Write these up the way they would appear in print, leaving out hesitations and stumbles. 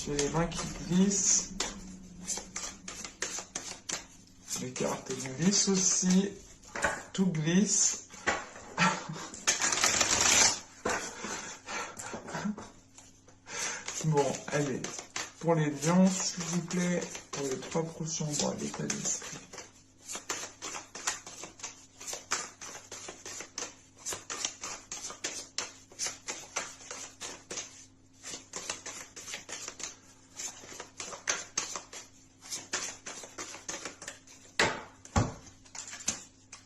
J'ai les mains qui glissent. Les cartes glissent aussi. Tout glisse. Bon, allez. Pour les lions, s'il vous plaît, pour les 3 prochains mois, l'état d'esprit.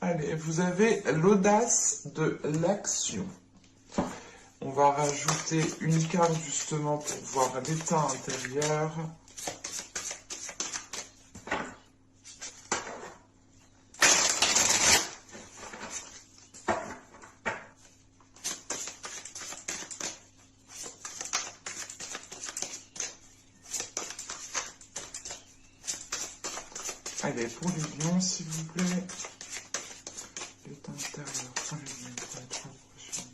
Allez, vous avez l'audace de l'action. On va rajouter une carte justement pour voir l'état intérieur. Allez, pour les lions, s'il vous plaît. L'état intérieur pour les lions, pour les 3 prochains mois.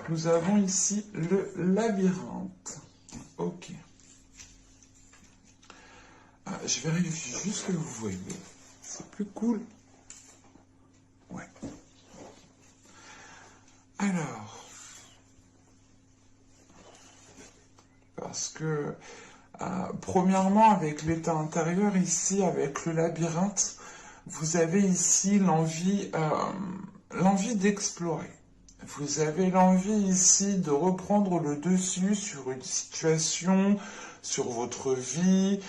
Nous avons ici le labyrinthe. Ok. Je vérifie juste ce que vous voyez. C'est plus cool. Ouais. Alors. Parce que, premièrement, avec l'état intérieur, ici, avec le labyrinthe, vous avez ici l'envie d'explorer. Vous avez l'envie ici de reprendre le dessus sur une situation, sur votre vie.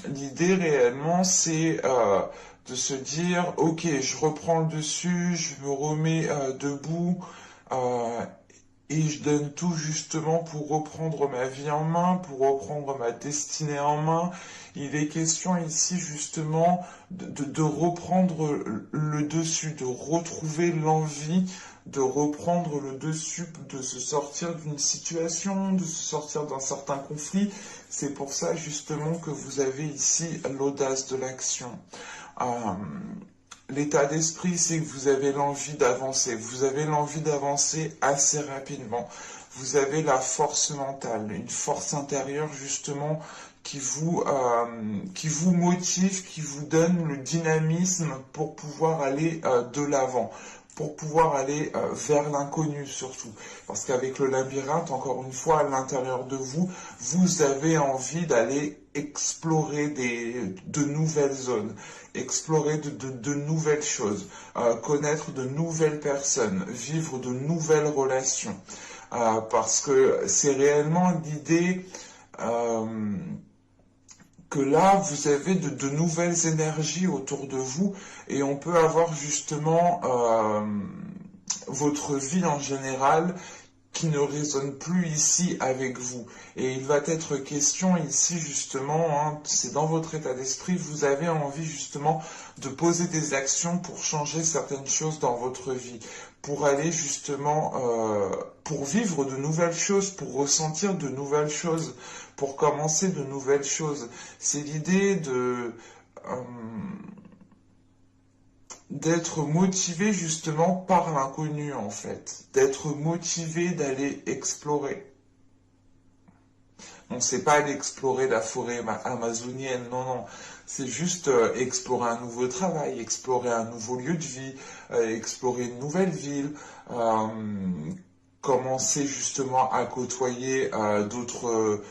L'idée réellement, c'est de se dire, ok, je reprends le dessus, je me remets debout et je donne tout justement pour reprendre ma vie en main, pour reprendre ma destinée en main. Il est question ici justement de reprendre le dessus, de retrouver l'envie de reprendre le dessus, de se sortir d'une situation, de se sortir d'un certain conflit. C'est pour ça justement que vous avez ici l'audace de l'action. L'état d'esprit, c'est que vous avez l'envie d'avancer. Vous avez l'envie d'avancer assez rapidement. Vous avez la force mentale, une force intérieure justement qui vous motive, qui vous donne le dynamisme pour pouvoir aller de l'avant, pour pouvoir aller vers l'inconnu surtout. Parce qu'avec le labyrinthe, encore une fois, à l'intérieur de vous, vous avez envie d'aller explorer de nouvelles zones, explorer de nouvelles choses, connaître de nouvelles personnes, vivre de nouvelles relations. Parce que c'est réellement l'idée que là, vous avez de nouvelles énergies autour de vous et on peut avoir justement votre vie en général qui ne résonne plus ici avec vous. Et il va être question ici justement, hein, c'est dans votre état d'esprit, vous avez envie justement de poser des actions pour changer certaines choses dans votre vie, pour aller justement, pour vivre de nouvelles choses, pour ressentir de nouvelles choses, pour commencer de nouvelles choses. C'est l'idée d'être motivé justement par l'inconnu en fait, d'être motivé d'aller explorer. On sait pas aller explorer la forêt amazonienne, non, non. C'est juste explorer un nouveau travail, explorer un nouveau lieu de vie, explorer une nouvelle ville, commencer justement à côtoyer un autre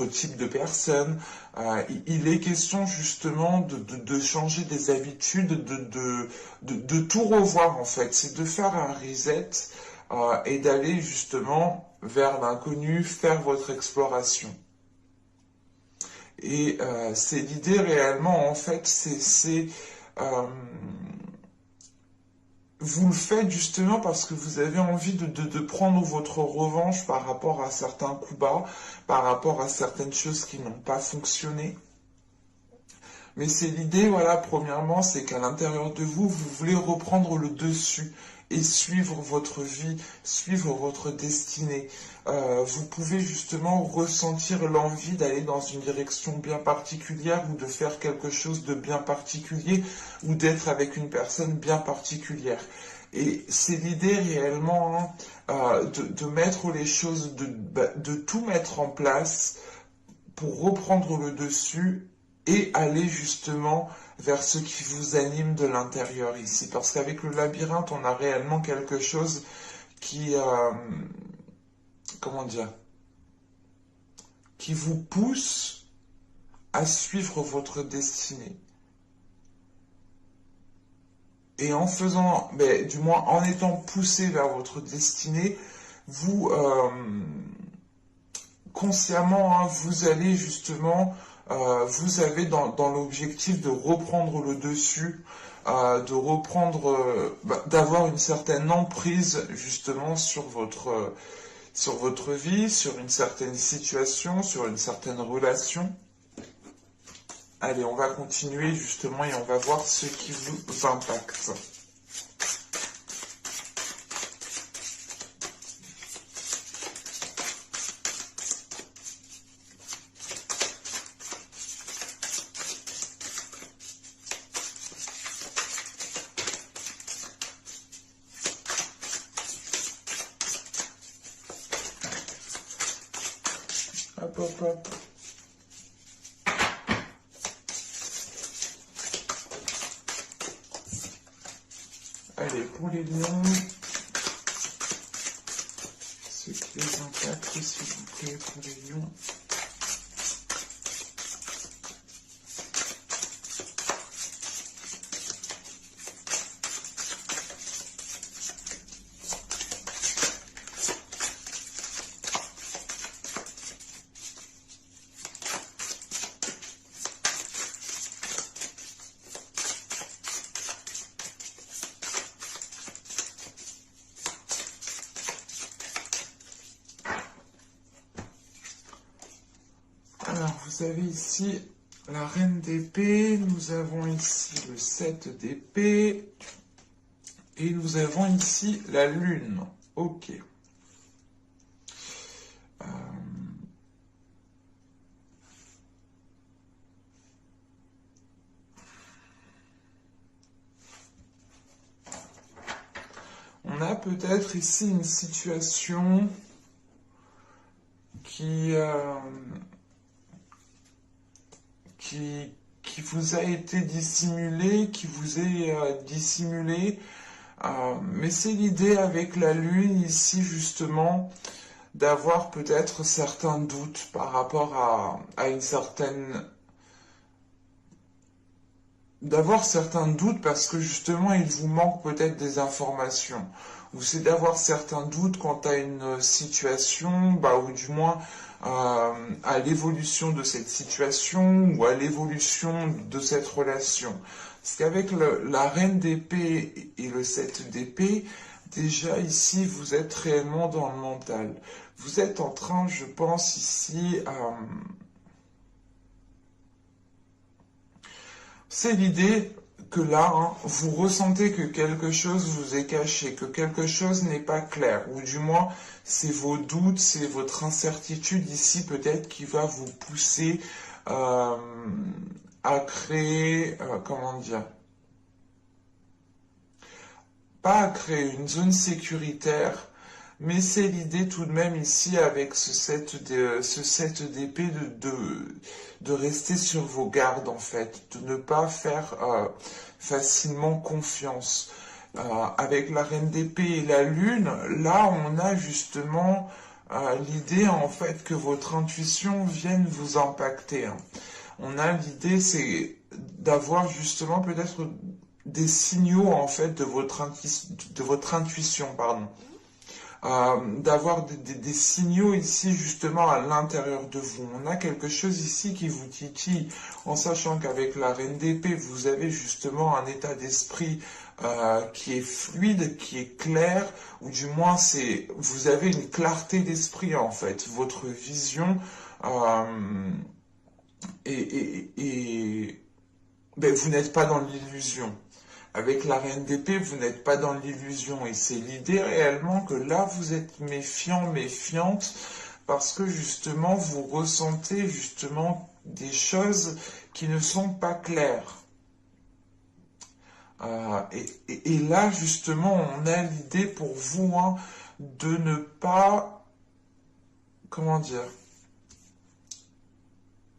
type de personne. Il est question justement de changer des habitudes, de tout revoir en fait. C'est de faire un reset et d'aller justement vers l'inconnu, faire votre exploration. Et c'est l'idée réellement en fait, vous le faites justement parce que vous avez envie de prendre votre revanche par rapport à certains coups bas, par rapport à certaines choses qui n'ont pas fonctionné. Mais c'est l'idée, voilà, premièrement, c'est qu'à l'intérieur de vous, vous voulez reprendre le dessus et suivre votre vie, suivre votre destinée. Vous pouvez justement ressentir l'envie d'aller dans une direction bien particulière ou de faire quelque chose de bien particulier ou d'être avec une personne bien particulière. Et c'est l'idée réellement de mettre les choses, de tout mettre en place pour reprendre le dessus et aller justement vers ce qui vous anime de l'intérieur ici. Parce qu'avec le labyrinthe, on a réellement quelque chose qui, comment dire, qui vous pousse à suivre votre destinée. Et en faisant, mais, du moins en étant poussé vers votre destinée, vous, consciemment, hein, vous allez justement, vous avez dans l'objectif de reprendre le dessus, de reprendre, d'avoir une certaine emprise justement sur votre vie, sur une certaine situation, sur une certaine relation. Allez, on va continuer justement et on va voir ce qui vous impacte. Hop, hop, hop. Allez, pour les lions, ce qui les impacte, s'il vous plaît, pour les lions. Alors, vous avez ici la reine d'épée, nous avons ici le 7 d'épée, et nous avons ici la lune. Ok. On a peut-être ici une situation qui vous a été dissimulée, qui vous est dissimulée. Mais c'est l'idée avec la lune ici justement d'avoir peut-être certains doutes par rapport à une certaine... D'avoir certains doutes parce que justement il vous manque peut-être des informations. Ou c'est d'avoir certains doutes quant à une situation, ou du moins à l'évolution de cette situation ou à l'évolution de cette relation. Parce qu'avec la reine d'épée et le 7 d'épée, déjà ici vous êtes réellement dans le mental. Vous êtes en train, je pense ici, c'est l'idée que là, hein, vous ressentez que quelque chose vous est caché, que quelque chose n'est pas clair, ou du moins c'est vos doutes, c'est votre incertitude ici peut-être qui va vous pousser à créer, comment dire, pas à créer une zone sécuritaire, mais c'est l'idée tout de même ici avec ce 7 d'épée de rester sur vos gardes en fait, de ne pas faire facilement confiance. Avec la reine d'épée et la lune, là on a justement l'idée en fait que votre intuition vienne vous impacter, hein. On a l'idée c'est d'avoir justement peut-être des signaux en fait de votre intuition, pardon. D'avoir des signaux ici justement à l'intérieur de vous. On a quelque chose ici qui vous titille, en sachant qu'avec la reine d'épée, vous avez justement un état d'esprit qui est fluide, qui est clair, ou du moins vous avez une clarté d'esprit en fait. Votre vision est ben, vous n'êtes pas dans l'illusion. Avec la reine d'épée, vous n'êtes pas dans l'illusion. Et c'est l'idée réellement que là, vous êtes méfiant, méfiante, parce que justement, vous ressentez justement des choses qui ne sont pas claires. Et là, justement, on a l'idée pour vous hein, de ne pas, comment dire,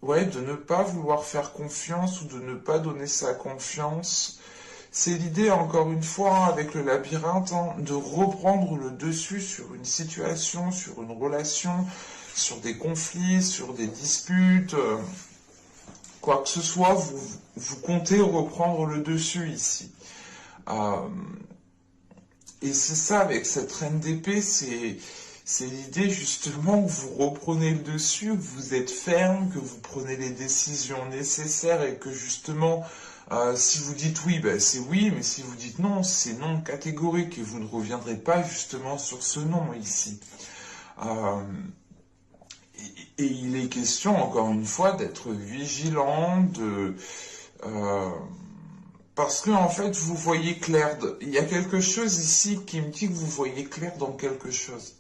ouais, de ne pas vouloir faire confiance ou de ne pas donner sa confiance. C'est l'idée, encore une fois, hein, avec le labyrinthe, hein, de reprendre le dessus sur une situation, sur une relation, sur des conflits, sur des disputes, quoi que ce soit, vous comptez reprendre le dessus ici. Euh, et c'est ça, avec cette reine d'épée, c'est l'idée justement que vous reprenez le dessus, que vous êtes ferme, que vous prenez les décisions nécessaires et que justement, si vous dites oui, ben c'est oui, mais si vous dites non, c'est non catégorique et vous ne reviendrez pas justement sur ce non ici. Euh, et il est question, encore une fois, d'être vigilant, parce que en fait, vous voyez clair. Il y a quelque chose ici qui me dit que vous voyez clair dans quelque chose.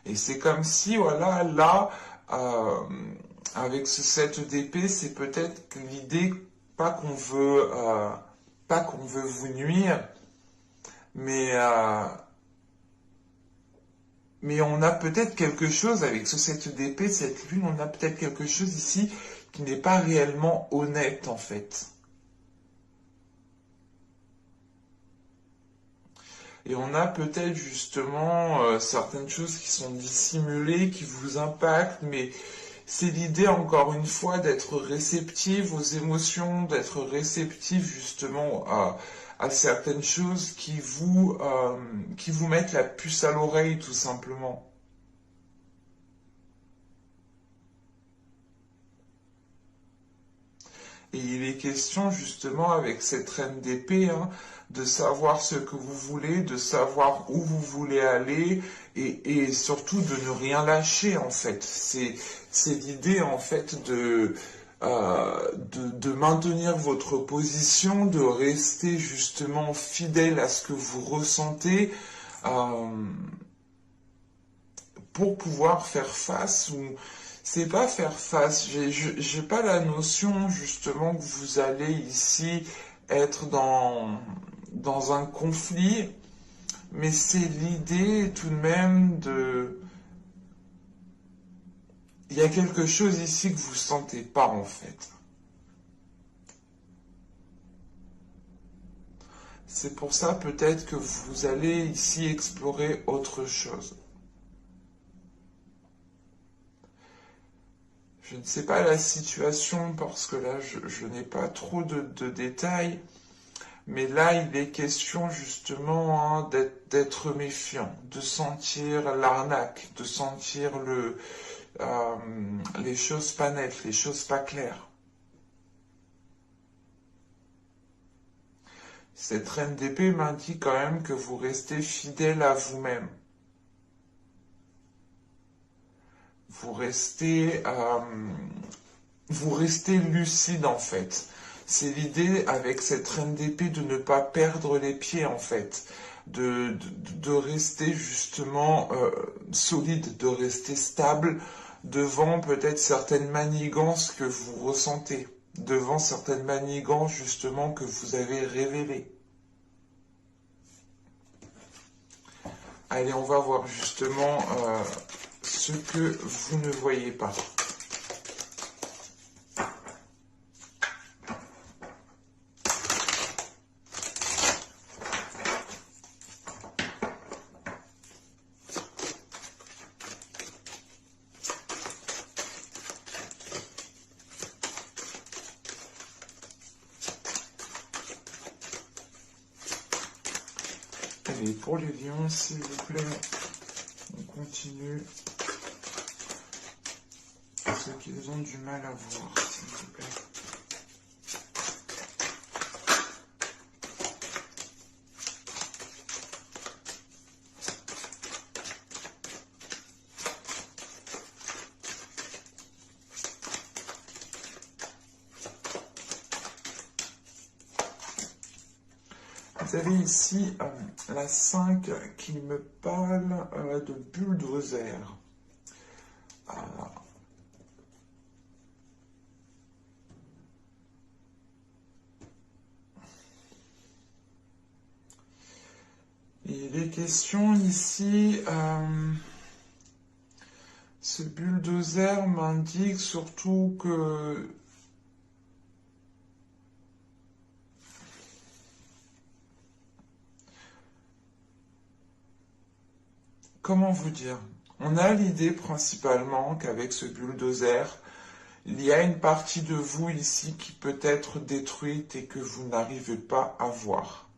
Et c'est comme si, voilà, là, euh, avec ce 7 d'épée, c'est peut-être que l'idée, pas qu'on veut, pas qu'on veut vous nuire, mais, euh, mais on a peut-être quelque chose avec ce 7 d'épée, cette lune, on a peut-être quelque chose ici qui n'est pas réellement honnête, en fait. Et on a peut-être justement certaines choses qui sont dissimulées, qui vous impactent, mais c'est l'idée encore une fois d'être réceptive aux émotions, d'être réceptive justement à certaines choses qui vous mettent la puce à l'oreille tout simplement. Et il est question justement avec cette reine d'épée hein, de savoir ce que vous voulez, de savoir où vous voulez aller et surtout de ne rien lâcher en fait. C'est l'idée en fait de maintenir votre position, de rester justement fidèle à ce que vous ressentez euh, pour pouvoir faire face ou c'est pas faire face. J'ai pas la notion justement que vous allez ici être dans un conflit, mais c'est l'idée tout de même de. Il y a quelque chose ici que vous sentez pas en fait. C'est pour ça peut-être que vous allez ici explorer autre chose. Je ne sais pas la situation parce que là je n'ai pas trop de détails, mais là il est question justement hein, d'être méfiant, de sentir l'arnaque, de sentir euh, les choses pas nettes, les choses pas claires. Cette reine d'épée m'indique quand même que vous restez fidèle à vous-même. Vous restez, euh, vous restez lucide en fait. C'est l'idée avec cette reine d'épée de ne pas perdre les pieds en fait, de rester justement solide, de rester stable devant peut-être certaines manigances que vous ressentez, devant certaines manigances justement que vous avez révélées. Allez, on va voir justement ce que vous ne voyez pas. Allez, pour les lions, s'il vous plaît, on continue. Ceux qui ont du mal à voir, s'il vous plaît. Vous avez ici la 5 qui me parle de bulldozer. Il est question ici, ce bulldozer m'indique surtout que comment vous dire? On a l'idée principalement qu'avec ce bulldozer, il y a une partie de vous ici qui peut être détruite et que vous n'arrivez pas à voir.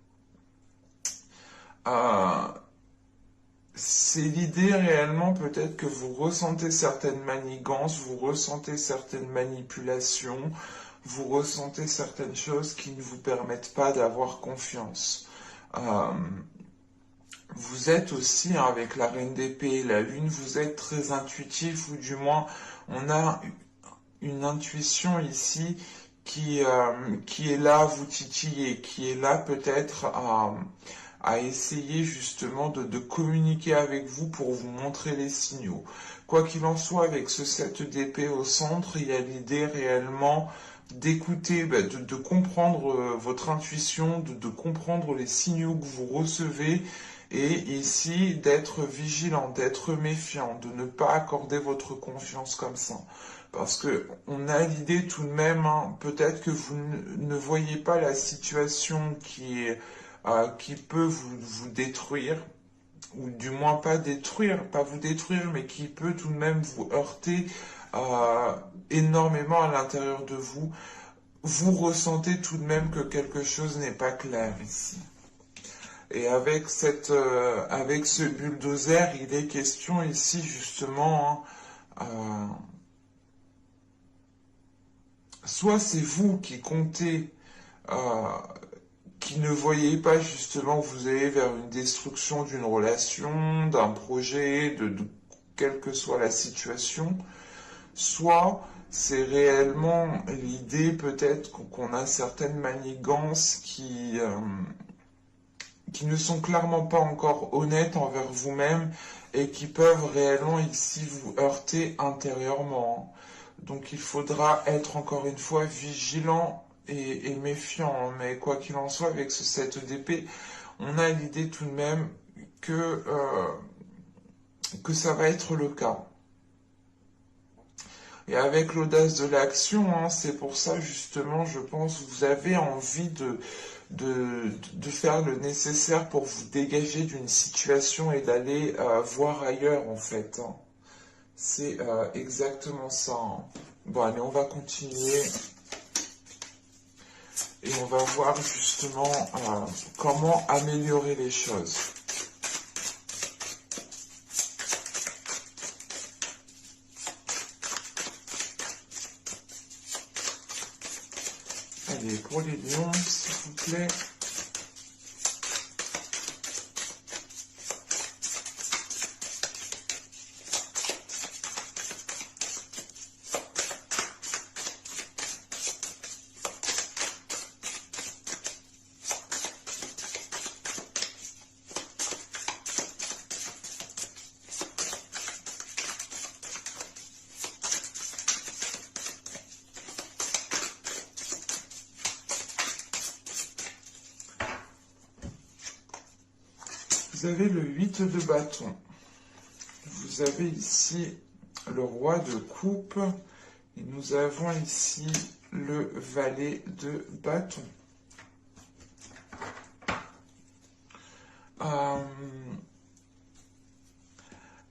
C'est l'idée réellement peut-être que vous ressentez certaines manigances, vous ressentez certaines manipulations, vous ressentez certaines choses qui ne vous permettent pas d'avoir confiance. Vous êtes aussi, avec la reine d'épée et la lune, vous êtes très intuitif, ou du moins on a une intuition ici qui est là à vous titiller, qui est là peut-être à essayer justement de communiquer avec vous pour vous montrer les signaux. Quoi qu'il en soit, avec ce 7 d'épée au centre, il y a l'idée réellement d'écouter, de comprendre votre intuition, de comprendre les signaux que vous recevez, et ici d'être vigilant, d'être méfiant, de ne pas accorder votre confiance comme ça. Parce que on a l'idée tout de même, hein, peut-être que vous ne voyez pas la situation qui peut vous détruire, ou du moins pas vous détruire, mais qui peut tout de même vous heurter énormément à l'intérieur de vous. Vous ressentez tout de même que quelque chose n'est pas clair ici. Et avec ce bulldozer, il est question ici justement, hein, soit c'est vous qui comptez, qui ne voyez pas justement que vous allez vers une destruction d'une relation, d'un projet, de quelle que soit la situation, soit c'est réellement l'idée peut-être qu'on a certaines manigances qui ne sont clairement pas encore honnêtes envers vous-même et qui peuvent réellement ici vous heurter intérieurement. Donc il faudra être encore une fois vigilant et méfiant, mais quoi qu'il en soit, avec ce 7 d'épée, on a l'idée tout de même que ça va être le cas. Et avec l'audace de l'action, hein, c'est pour ça justement, je pense, vous avez envie de faire le nécessaire pour vous dégager d'une situation et d'aller voir ailleurs en fait, hein. C'est exactement ça, hein. Bon, allez, on va continuer. Et on va voir justement comment améliorer les choses. Allez, pour les lions, s'il vous plaît. Vous avez le 8 de bâton. Vous avez ici le roi de coupe. Et nous avons ici le valet de bâton.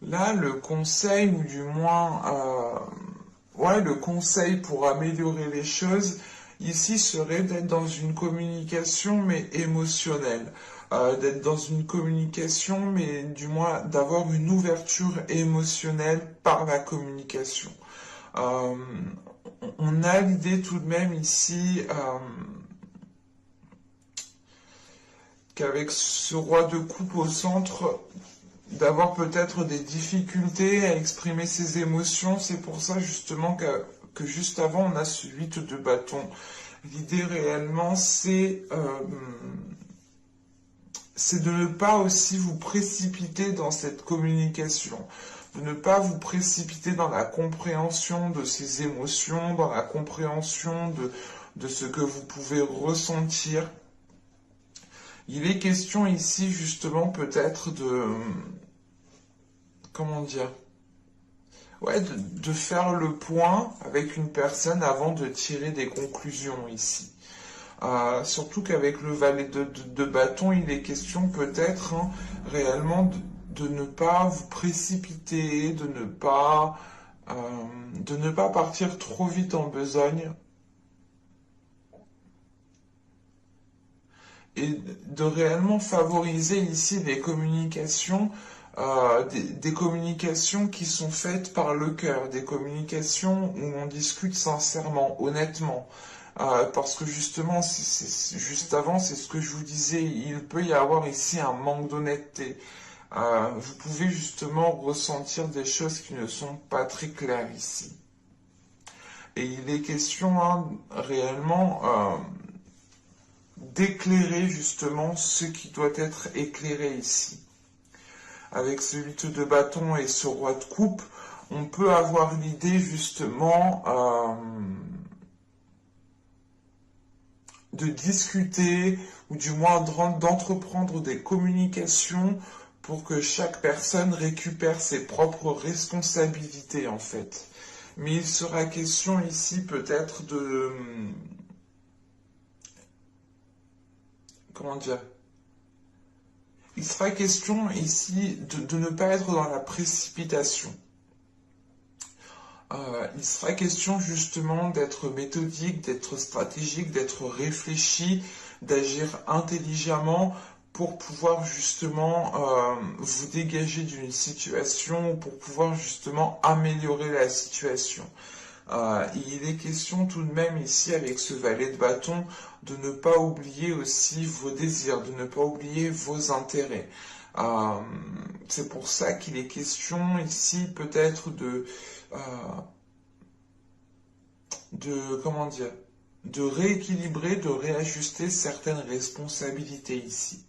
Là, le conseil, ou du moins, le conseil pour améliorer les choses, ici, serait d'être dans une communication, mais émotionnelle. D'être dans une communication, mais du moins d'avoir une ouverture émotionnelle par la communication. On a l'idée tout de même ici qu'avec ce roi de coupe au centre, d'avoir peut-être des difficultés à exprimer ses émotions. C'est pour ça justement que juste avant, on a ce 8 de bâton. L'idée réellement, c'est c'est de ne pas aussi vous précipiter dans cette communication, de ne pas vous précipiter dans la compréhension de ces émotions, dans la compréhension de ce que vous pouvez ressentir. Il est question ici justement peut-être de, comment dire, ouais, de faire le point avec une personne avant de tirer des conclusions ici. Surtout qu'avec le valet de bâton, il est question peut-être réellement de ne pas vous précipiter, de ne pas partir trop vite en besogne et de réellement favoriser ici les communications, des communications qui sont faites par le cœur, des communications où on discute sincèrement, honnêtement. Parce que justement, juste avant, c'est ce que je vous disais, il peut y avoir ici un manque d'honnêteté. Vous pouvez justement ressentir des choses qui ne sont pas très claires ici. Et il est question réellement d'éclairer justement ce qui doit être éclairé ici. Avec ce 8 de bâton et ce roi de coupe, on peut avoir l'idée justement de discuter ou du moins d'entreprendre des communications pour que chaque personne récupère ses propres responsabilités en fait. Mais il sera question ici peut-être de... Comment dire? Il sera question ici de ne pas être dans la précipitation. Il sera question justement d'être méthodique, d'être stratégique, d'être réfléchi, d'agir intelligemment pour pouvoir justement vous dégager d'une situation, pour pouvoir justement améliorer la situation. Il est question tout de même ici avec ce valet de bâton de ne pas oublier aussi vos désirs, de ne pas oublier vos intérêts. C'est pour ça qu'il est question ici peut-être comment dire, de rééquilibrer, de réajuster certaines responsabilités ici.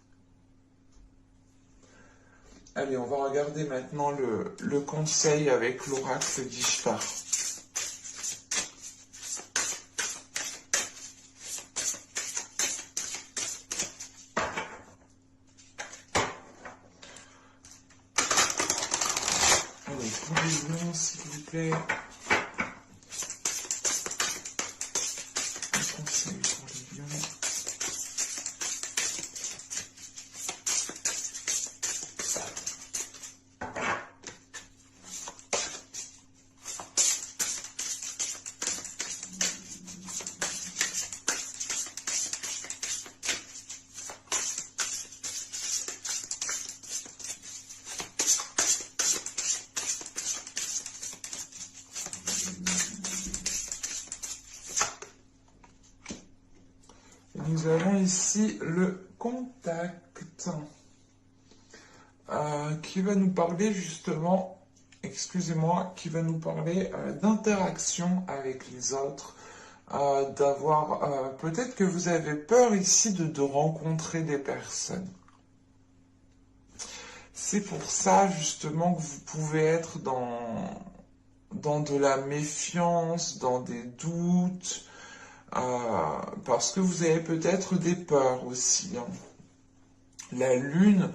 Allez, on va regarder maintenant le conseil avec l'oracle d'Ishtar. Allez, pour les lions, s'il vous plaît. Un conseil pour les lions. Nous avons ici le contact qui va nous parler justement, excusez-moi, qui va nous parler d'interaction avec les autres, d'avoir, peut-être que vous avez peur ici de rencontrer des personnes. C'est pour ça justement que vous pouvez être dans de la méfiance, dans des doutes, parce que vous avez peut-être des peurs aussi. La lune,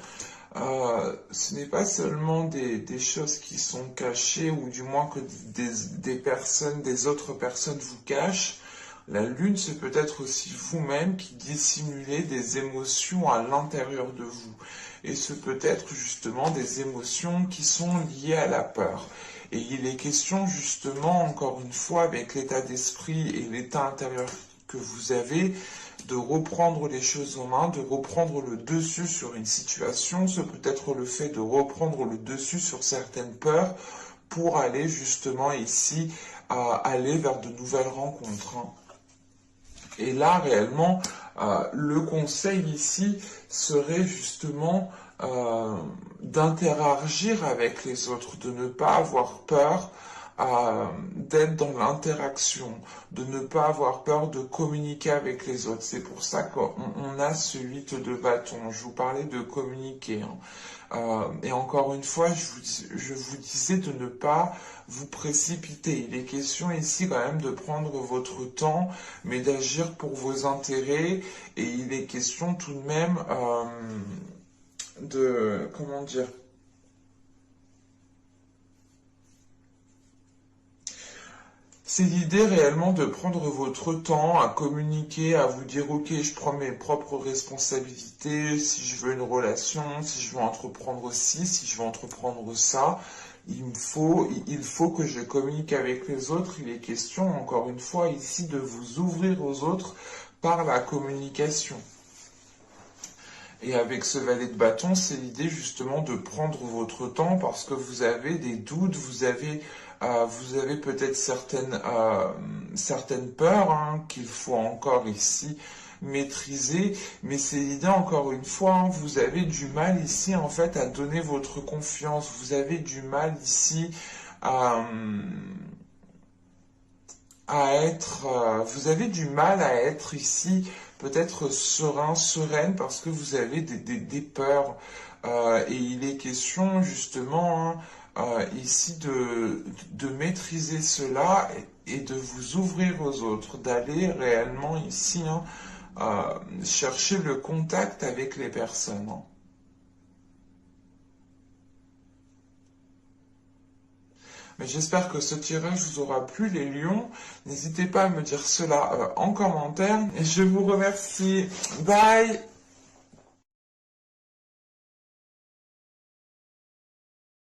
ce n'est pas seulement des choses qui sont cachées, ou du moins que des autres personnes vous cachent. La lune, c'est peut-être aussi vous-même qui dissimulez des émotions à l'intérieur de vous. Et ce peut être justement des émotions qui sont liées à la peur. Et il est question justement, encore une fois, avec l'état d'esprit et l'état intérieur que vous avez, de reprendre les choses en main, de reprendre le dessus sur une situation. Ce peut être le fait de reprendre le dessus sur certaines peurs pour aller justement ici, aller vers de nouvelles rencontres. Et là, réellement, le conseil ici serait justement d'interagir avec les autres, de ne pas avoir peur, d'être dans l'interaction, de ne pas avoir peur de communiquer avec les autres. C'est pour ça qu'on a ce 8 de bâton. Je vous parlais de communiquer, hein. Et encore une fois, je vous disais de ne pas vous précipiter. Il est question ici quand même de prendre votre temps, mais d'agir pour vos intérêts. Et il est question tout de même comment dire, c'est l'idée réellement de prendre votre temps à communiquer, à vous dire ok, je prends mes propres responsabilités, si je veux une relation, si je veux entreprendre ci, si je veux entreprendre ça, il faut que je communique avec les autres. Il est question encore une fois ici de vous ouvrir aux autres par la communication. Et avec ce valet de bâton, c'est l'idée justement de prendre votre temps parce que vous avez des doutes, vous avez peut-être certaines peurs, hein, qu'il faut encore ici maîtriser, mais c'est l'idée encore une fois, hein, vous avez du mal ici en fait à donner votre confiance, vous avez du mal ici vous avez du mal à être ici peut-être serein, sereine, parce que vous avez des peurs. Et il est question justement, hein, ici de maîtriser cela et de vous ouvrir aux autres, d'aller réellement ici, hein, chercher le contact avec les personnes, hein. Mais j'espère que ce tirage vous aura plu, les lions. N'hésitez pas à me dire cela en commentaire. Et je vous remercie. Bye!